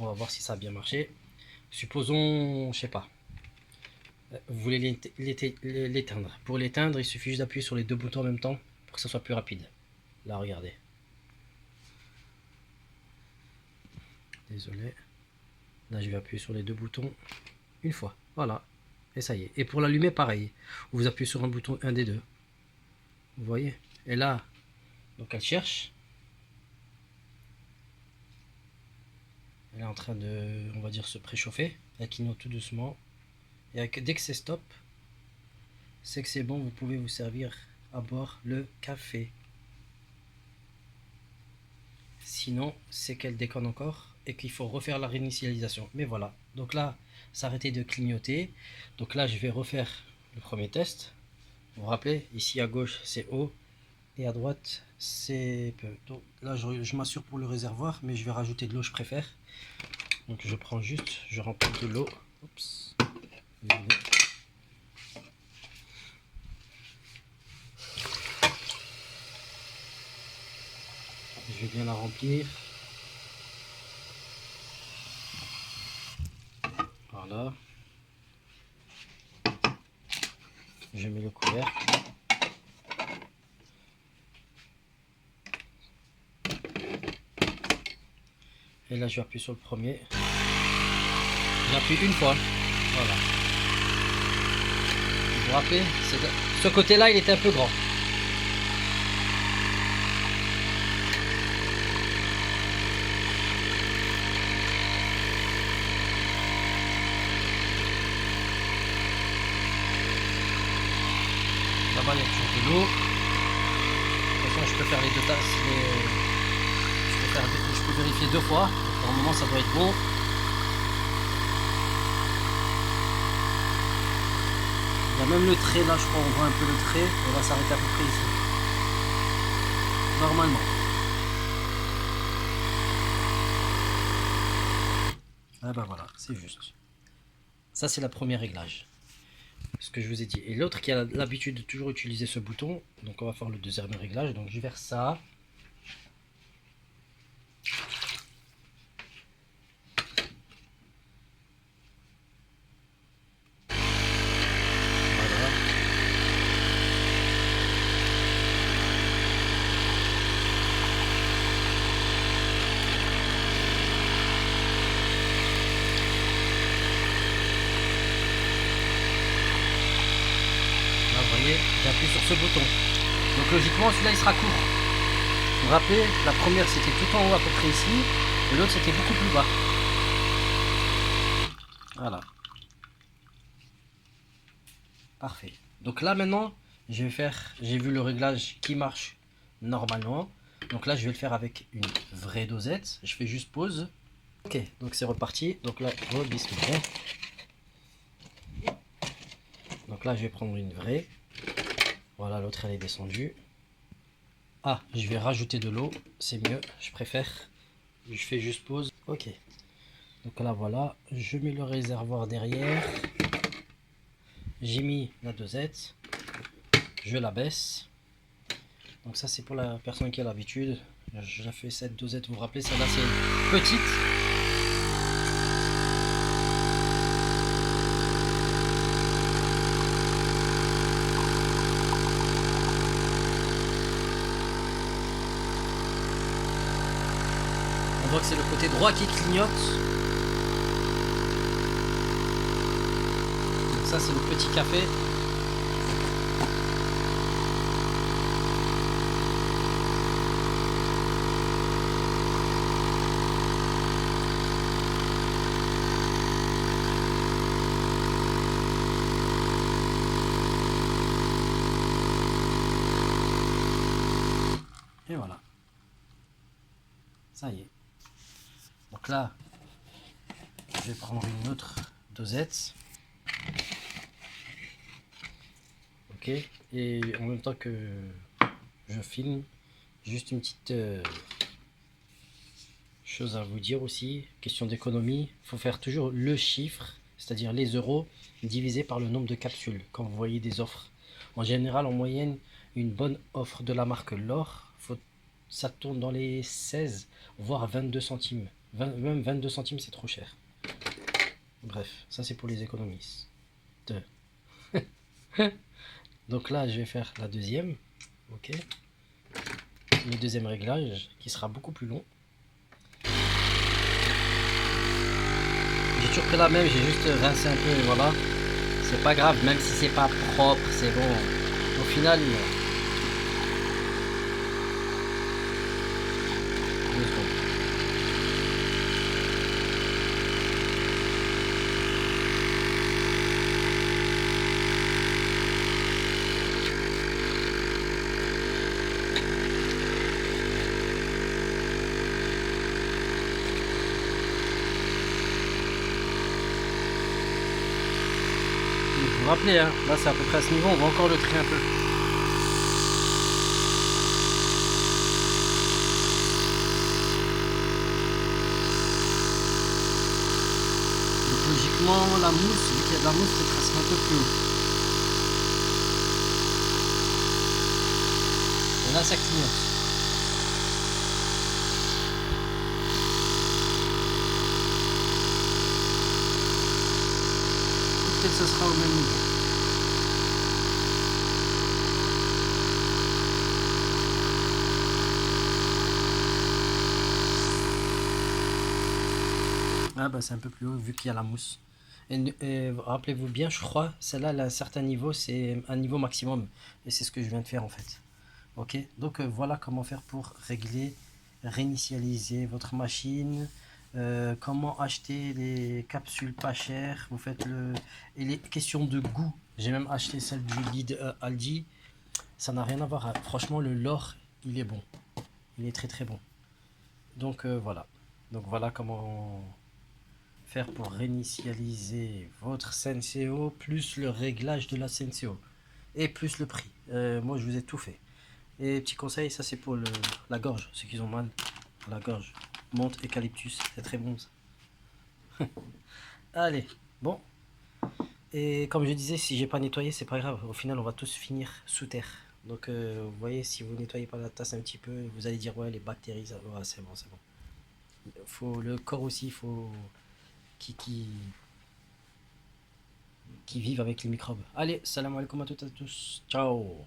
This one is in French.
On va voir si ça a bien marché. Supposons, je sais pas, vous voulez l'éteindre. Pour l'éteindre, il suffit juste d'appuyer sur les deux boutons en même temps pour que ça soit plus rapide. Là, regardez. Désolé. Là, je vais appuyer sur les deux boutons une fois. Voilà. Et ça y est. Et pour l'allumer, pareil. Vous appuyez sur un bouton, un des deux. Vous voyez? Et là, donc elle cherche. Elle est en train de, on va dire, se préchauffer. Elle clignote tout doucement. Et dès que c'est stop, c'est que c'est bon, vous pouvez vous servir à boire le café. Sinon, c'est qu'elle déconne encore et qu'il faut refaire la réinitialisation. Mais voilà. Donc là, s'arrêter de clignoter. Donc là, je vais refaire le premier test. Vous vous rappelez, ici à gauche, c'est haut et à droite, c'est peu. Donc là, je m'assure pour le réservoir, mais je vais rajouter de l'eau, je préfère. Donc je prends juste, je remplis de l'eau. Oups. Je vais bien la remplir. Voilà. Je mets le couvercle. Et là, je vais appuyer sur le premier. J'appuie une fois. Voilà. Vous vous rappelez, ce côté-là, il était un peu grand. Là-bas, il y a toujours de l'eau. De toute façon, je peux faire les deux tasses. Je peux vérifier deux fois. Pour le moment, ça doit être bon. Il y a même le trait là, je crois, on voit un peu le trait. On va s'arrêter à peu près ici. Normalement. Ah bah voilà, c'est juste. Ça, c'est la première réglage. Ce que je vous ai dit. Et l'autre qui a l'habitude de toujours utiliser ce bouton, donc on va faire le deuxième réglage. Donc je verse ça. Voilà. Là, vous voyez, j'appuie sur ce bouton. Donc logiquement, celui-là, il sera court. Vous vous rappelez, la première, c'était tout en haut à peu près ici. Et l'autre, c'était beaucoup plus bas. Voilà. Parfait. Donc là, maintenant, je vais faire... J'ai vu le réglage qui marche normalement. Donc là, je vais le faire avec une vraie dosette. Je fais juste pause. Ok, donc c'est reparti. Donc là, oh, bismillah. Donc là, je vais prendre une vraie. Voilà, l'autre, elle est descendue. Ah, je vais rajouter de l'eau. C'est mieux, je préfère. Je fais juste pause. Ok. Donc là, voilà. Je mets le réservoir derrière. J'ai mis la dosette. Je la baisse. Donc ça, c'est pour la personne qui a l'habitude. Je fais cette dosette, vous vous rappelez, celle-là, c'est petite. On voit que c'est le côté droit qui clignote. Donc ça, c'est le petit café. Et voilà. Ça y est. Donc là, je vais prendre une autre dosette. Ok. Et en même temps que je filme, juste une petite chose à vous dire aussi. Question d'économie. Il faut faire toujours le chiffre, c'est-à-dire les euros, divisé par le nombre de capsules. Quand vous voyez des offres. En général, en moyenne, une bonne offre de la marque L'Or, ça tourne dans les 16 voire 22 centimes Même 22 centimes, c'est trop cher. Bref, ça c'est pour les économistes. Donc là, je vais faire la deuxième. Ok. Le deuxième réglage qui sera beaucoup plus long. J'ai toujours pris la même, j'ai juste rincé un peu et voilà. C'est pas grave, même si c'est pas propre, c'est bon. Au final, deux secondes. Vous vous rappelez, hein, là c'est à peu près à ce niveau, on va encore le trier un peu. Donc logiquement, la mousse, vu qu'il y a de la mousse, peut-être sera un peu plus haut. Et là, ça clignote. Peut-être que ça sera au même niveau. Ah bah c'est un peu plus haut vu qu'il y a la mousse. Et rappelez-vous bien, je crois, celle-là, elle a un certain niveau, c'est un niveau maximum. Et c'est ce que je viens de faire en fait. Ok, donc voilà comment faire pour régler, réinitialiser votre machine. Comment acheter les capsules pas chères. Vous faites le. Et les questions de goût. J'ai même acheté celle du guide Aldi. Ça n'a rien à voir. Franchement, le lore, il est bon. Il est très très bon. Donc voilà. Donc voilà comment faire pour réinitialiser votre Senseo plus le réglage de la Senseo et plus le prix. Moi je vous ai tout fait. Et petit conseil, ça c'est pour la gorge, ceux qui ont mal à la gorge. Menthe eucalyptus, c'est très bon ça. Allez, bon. Et comme je disais, si j'ai pas nettoyé, c'est pas grave. Au final, on va tous finir sous terre. Donc vous voyez, si vous nettoyez pas la tasse un petit peu, vous allez dire ouais les bactéries, ça, ouais, c'est bon, c'est bon. Faut le corps aussi, il faut qui, qui qui vivent avec les microbes. Allez, salam alaikum à toutes et à tous. Ciao.